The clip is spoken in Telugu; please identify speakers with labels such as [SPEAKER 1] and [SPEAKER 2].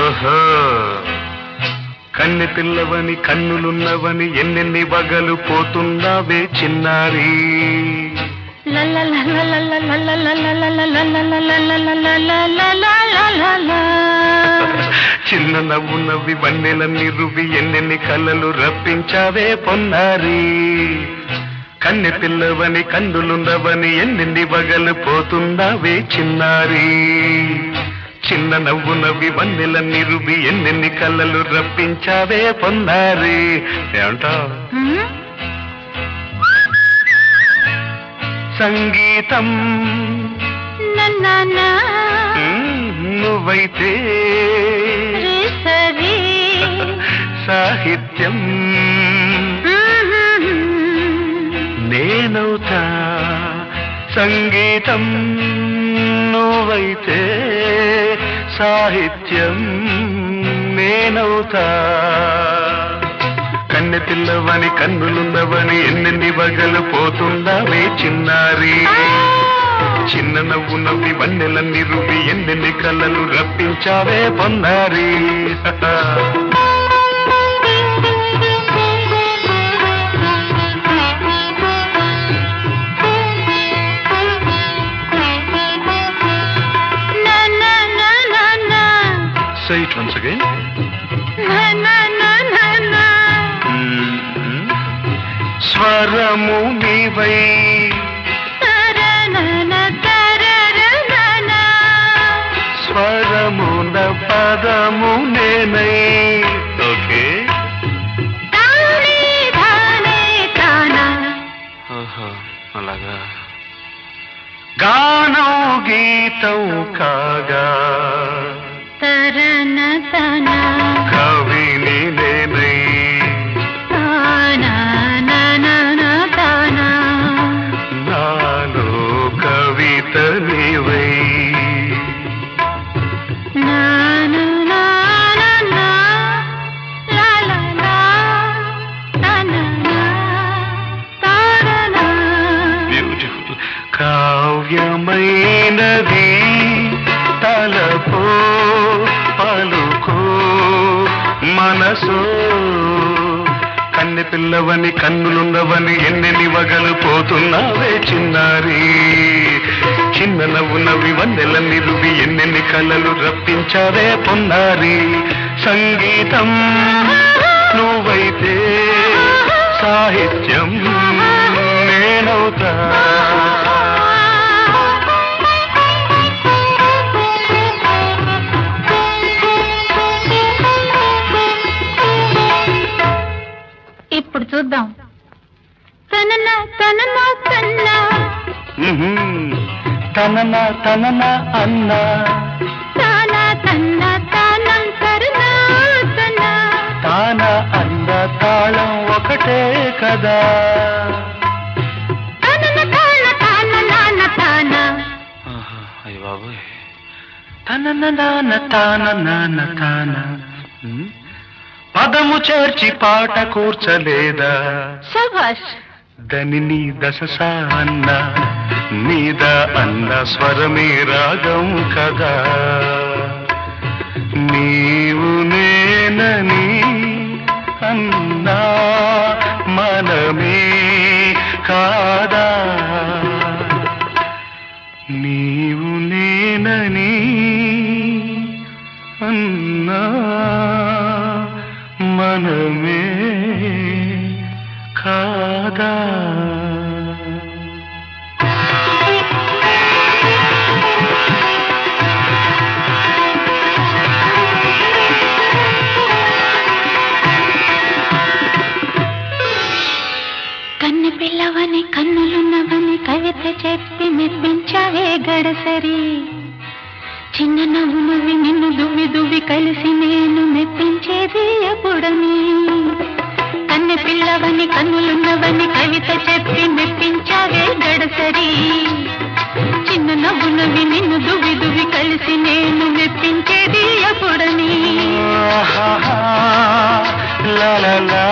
[SPEAKER 1] ఓహో కన్నె పిల్లవని కన్నులున్నవని ఎన్నెన్ని వగలు పోతున్నావే చిన్నారి చిన్న నవ్వు నవ్వి వన్నెలన్నీ రువి ఎన్నెన్ని కళ్ళలు రప్పించావే పొన్నారి కన్నె పిల్లవని కన్నులున్నవని ఎన్నెన్ని వగలు పోతున్నావే చిన్నారి చిన్న నవ్వు నవ్వి వన్నెలన్నీ రువి ఎన్నెన్ని కళ్ళలు రప్పించావే పొన్నారి ఏమంటావు సంగీతం నువ్వైతే సాహిత్యం నేనవుతా సంగీతం నువ్వైతే సాహిత్యం నేనవుతా కన్నె పిల్లవని కన్నులున్నవని ఎన్నెన్ని వగలు పోతుందావే చిన్నారి చిన్న నవ్వు నవ్వి వన్నెలన్నీ రువి ఎన్నెన్ని కళ్ళలు రప్పించావే పొన్నారి Say it once again. స్వరము నీవై స్వరమున పదము నేనై ఓకే అలాగా గానం గీతం కాగా కవిని నేనై నాలో కవిత నీవై బ్యూటిఫుల్ కావ్యమైనది తలపో పలుకో మనసో కన్నె పిల్లవని కన్నులున్నవని ఎన్నెన్ని వగలు పోతున్నావే చిన్నారి చిన్న నవ్వు నవ్వి వన్నెలన్నీ రువి ఎన్నెన్ని కళ్ళలు రప్పించావే పొన్నారి సంగీతం నువ్వైతే సాహిత్యం నేనవుతా
[SPEAKER 2] ఇప్పుడు చూద్దాం తననా తననా తన్నా
[SPEAKER 1] తననా తననా అన్నా
[SPEAKER 2] తానా తన్నా తానం సరనా తన్నా
[SPEAKER 1] తానా అన్న తాళం ఒకటే కదా
[SPEAKER 2] తనన తాన తాన నాన్న తానా
[SPEAKER 1] అయ్య బాబోయ్ తనన నాన్న తాన నాన్న తాన పదము చేర్చి పాట కూర్చలేదా
[SPEAKER 2] శభాష్
[SPEAKER 1] దని దశ అన్న మీద అన్న స్వరమే రాగం కదా నీవు నేనని అన్నా మనమే కాదా నీవు నేనని అన్నా మనమే కాదా
[SPEAKER 2] కన్నె పిల్లవని కన్నులున్నవని కవిత చెప్పి మెప్పించావే గడసరి చిన్న నవ్వు నవ్వి నిన్ను దువ్వి దువ్వి కలిసి నేను మెప్పించేది ఎప్పుడని కన్నె పిల్లవని కన్నులున్నవని కవిత చెప్పి మెప్పించావే గడసరి చిన్న నవ్వు నవ్వి నిన్ను దువ్వి దువ్వి కలిసి నేను మెప్పించేది ఎప్పుడని
[SPEAKER 1] లా లా లా